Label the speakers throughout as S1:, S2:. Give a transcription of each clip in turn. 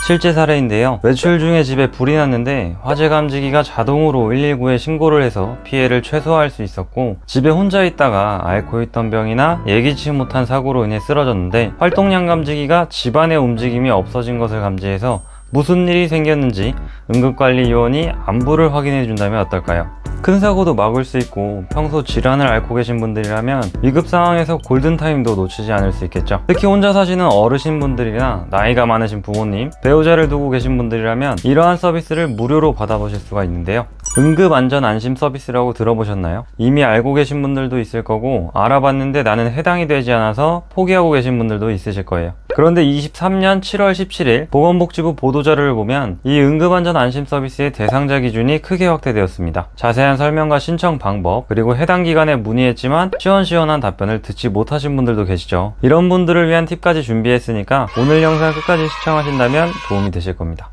S1: 실제 사례인데요. 외출 중에 집에 불이 났는데 화재 감지기가 자동으로 119에 신고를 해서 피해를 최소화할 수 있었고, 집에 혼자 있다가 앓고 있던 병이나 예기치 못한 사고로 인해 쓰러졌는데 활동량 감지기가 집안의 움직임이 없어진 것을 감지해서 무슨 일이 생겼는지 응급관리 요원이 안부를 확인해 준다면 어떨까요? 큰 사고도 막을 수 있고 평소 질환을 앓고 계신 분들이라면 위급 상황에서 골든타임도 놓치지 않을 수 있겠죠. 특히 혼자 사시는 어르신분들이나 나이가 많으신 부모님, 배우자를 두고 계신 분들이라면 이러한 서비스를 무료로 받아보실 수가 있는데요. 응급안전안심 서비스라고 들어보셨나요? 이미 알고 계신 분들도 있을 거고, 알아봤는데 나는 해당이 되지 않아서 포기하고 계신 분들도 있으실 거예요. 그런데 23년 7월 17일 보건복지부 보도자료를 보면 이 응급안전안심 서비스의 대상자 기준이 크게 확대되었습니다. 자세한 설명과 신청 방법, 그리고 해당 기관에 문의했지만 시원시원한 답변을 듣지 못하신 분들도 계시죠. 이런 분들을 위한 팁까지 준비했으니까 오늘 영상 끝까지 시청하신다면 도움이 되실 겁니다.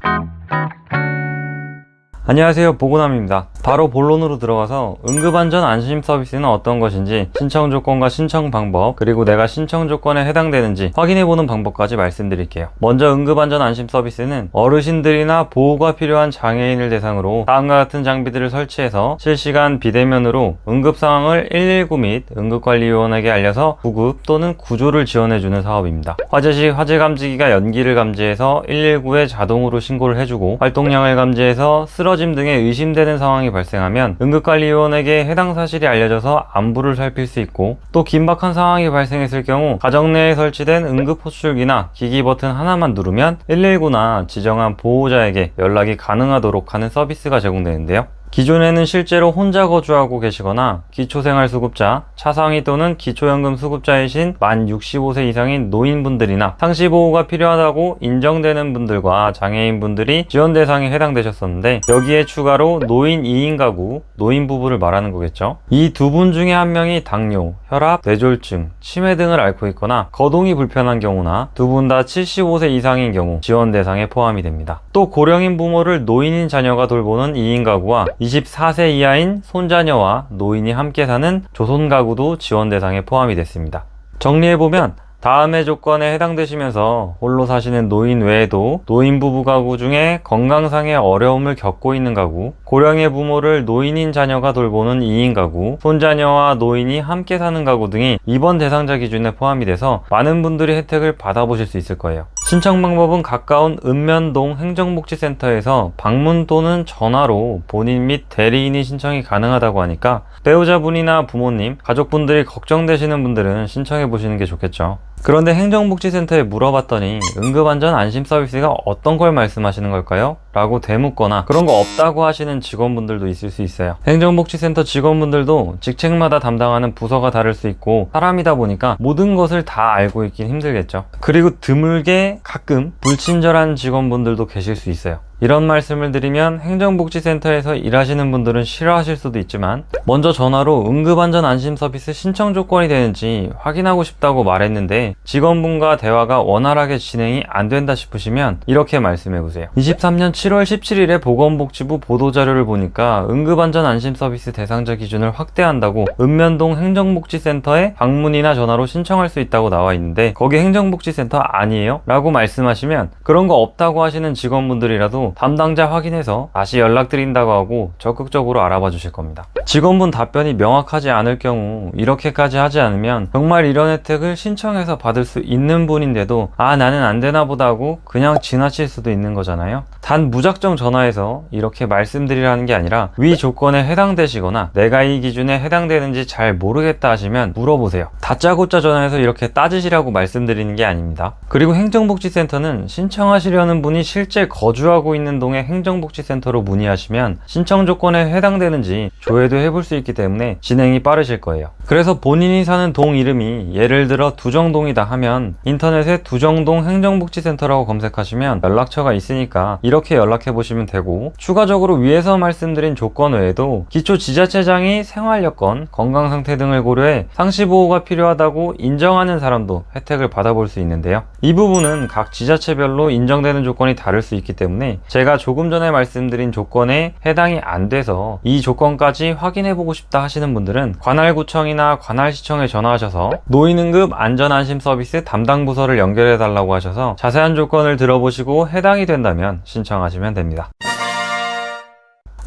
S1: 안녕하세요, 보고남입니다. 바로 본론으로 들어가서 응급안전 안심 서비스는 어떤 것인지, 신청 조건과 신청 방법, 그리고 내가 신청 조건에 해당되는지 확인해보는 방법까지 말씀드릴게요. 먼저 응급안전 안심 서비스는 어르신들이나 보호가 필요한 장애인을 대상으로 다음과 같은 장비들을 설치해서 실시간 비대면으로 응급상황을 119 및 응급관리요원에게 알려서 구급 또는 구조를 지원해주는 사업입니다. 화재 시 화재 감지기가 연기를 감지해서 119에 자동으로 신고를 해주고, 활동량을 감지해서 쓰러짐 등의 의심되는 상황이 발생하면 응급관리요원에게 해당 사실이 알려져서 안부를 살필 수 있고, 또 긴박한 상황이 발생했을 경우 가정 내에 설치된 응급호출기나 기기 버튼 하나만 누르면 119나 지정한 보호자에게 연락이 가능하도록 하는 서비스가 제공되는데요. 기존에는 실제로 혼자 거주하고 계시거나 기초생활수급자, 차상위 또는 기초연금 수급자이신 만 65세 이상인 노인분들이나 상시보호가 필요하다고 인정되는 분들과 장애인분들이 지원 대상에 해당되셨었는데, 여기에 추가로 노인 2인 가구, 노인 부부를 말하는 거겠죠. 이 두 분 중에 한 명이 당뇨, 혈압, 뇌졸중, 치매 등을 앓고 있거나 거동이 불편한 경우나 두 분 다 75세 이상인 경우 지원 대상에 포함이 됩니다. 또 고령인 부모를 노인인 자녀가 돌보는 2인 가구와 24세 이하인 손자녀와 노인이 함께 사는 조손 가구도 지원 대상에 포함이 됐습니다. 정리해보면 다음의 조건에 해당되시면서 홀로 사시는 노인 외에도 노인 부부 가구 중에 건강상의 어려움을 겪고 있는 가구, 고령의 부모를 노인인 자녀가 돌보는 2인 가구, 손자녀와 노인이 함께 사는 가구 등이 이번 대상자 기준에 포함이 돼서 많은 분들이 혜택을 받아보실 수 있을 거예요. 신청 방법은 가까운 읍면동 행정복지센터에서 방문 또는 전화로 본인 및 대리인이 신청이 가능하다고 하니까 배우자분이나 부모님, 가족분들이 걱정되시는 분들은 신청해 보시는 게 좋겠죠. 그런데 행정복지센터에 물어봤더니 응급안전 안심 서비스가 어떤 걸 말씀하시는 걸까요? 라고 되묻거나 그런 거 없다고 하시는 직원분들도 있을 수 있어요. 행정복지센터 직원분들도 직책마다 담당하는 부서가 다를 수 있고 사람이다 보니까 모든 것을 다 알고 있긴 힘들겠죠. 그리고 드물게 가끔 불친절한 직원분들도 계실 수 있어요. 이런 말씀을 드리면 행정복지센터에서 일하시는 분들은 싫어하실 수도 있지만, 먼저 전화로 응급안전 안심 서비스 신청 조건이 되는지 확인하고 싶다고 말했는데 직원분과 대화가 원활하게 진행이 안 된다 싶으시면 이렇게 말씀해보세요. 23년 7월 17일에 보건복지부 보도자료를 보니까 응급안전 안심 서비스 대상자 기준을 확대한다고 읍면동 행정복지센터에 방문이나 전화로 신청할 수 있다고 나와 있는데 거기 행정복지센터 아니에요? 라고 말씀하시면 그런 거 없다고 하시는 직원분들이라도 담당자 확인해서 다시 연락드린다고 하고 적극적으로 알아봐 주실 겁니다. 직원분 답변이 명확하지 않을 경우 이렇게까지 하지 않으면 정말 이런 혜택을 신청해서 받을 수 있는 분인데도 나는 안 되나 보다 하고 그냥 지나칠 수도 있는 거잖아요. 단 무작정 전화해서 이렇게 말씀드리라는 게 아니라 위 조건에 해당되시거나 내가 이 기준에 해당되는지 잘 모르겠다 하시면 물어보세요. 다짜고짜 전화해서 이렇게 따지시라고 말씀드리는 게 아닙니다. 그리고 행정복지센터는 신청하시려는 분이 실제 거주하고 있는 동의 행정복지센터로 문의하시면 신청 조건에 해당되는지 조회도 해볼 수 있기 때문에 진행이 빠르실 거예요. 그래서 본인이 사는 동 이름이 예를 들어 두정동이다 하면 인터넷에 두정동 행정복지센터라고 검색하시면 연락처가 있으니까 이렇게 연락해 보시면 되고, 추가적으로 위에서 말씀드린 조건 외에도 기초지자체장이 생활여건, 건강상태 등을 고려해 상시보호가 필요하다고 인정하는 사람도 혜택을 받아볼 수 있는데요. 이 부분은 각 지자체별로 인정되는 조건이 다를 수 있기 때문에 제가 조금 전에 말씀드린 조건에 해당이 안 돼서 이 조건까지 확인해보고 싶다 하시는 분들은 관할구청이나 관할시청에 전화하셔서 노인응급 안전안심 서비스 담당 부서를 연결해달라고 하셔서 자세한 조건을 들어보시고 해당이 된다면 신청하시면 됩니다.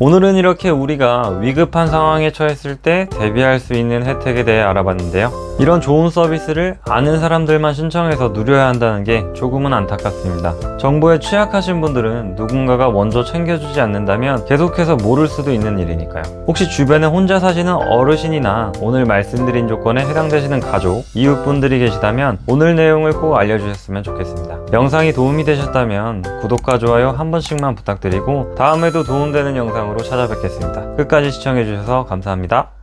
S1: 오늘은 이렇게 우리가 위급한 상황에 처했을 때 대비할 수 있는 혜택에 대해 알아봤는데요. 이런 좋은 서비스를 아는 사람들만 신청해서 누려야 한다는 게 조금은 안타깝습니다. 정보에 취약하신 분들은 누군가가 먼저 챙겨주지 않는다면 계속해서 모를 수도 있는 일이니까요. 혹시 주변에 혼자 사시는 어르신이나 오늘 말씀드린 조건에 해당되시는 가족, 이웃분들이 계시다면 오늘 내용을 꼭 알려주셨으면 좋겠습니다. 영상이 도움이 되셨다면 구독과 좋아요 한 번씩만 부탁드리고 다음에도 도움되는 영상으로 찾아뵙겠습니다. 끝까지 시청해주셔서 감사합니다.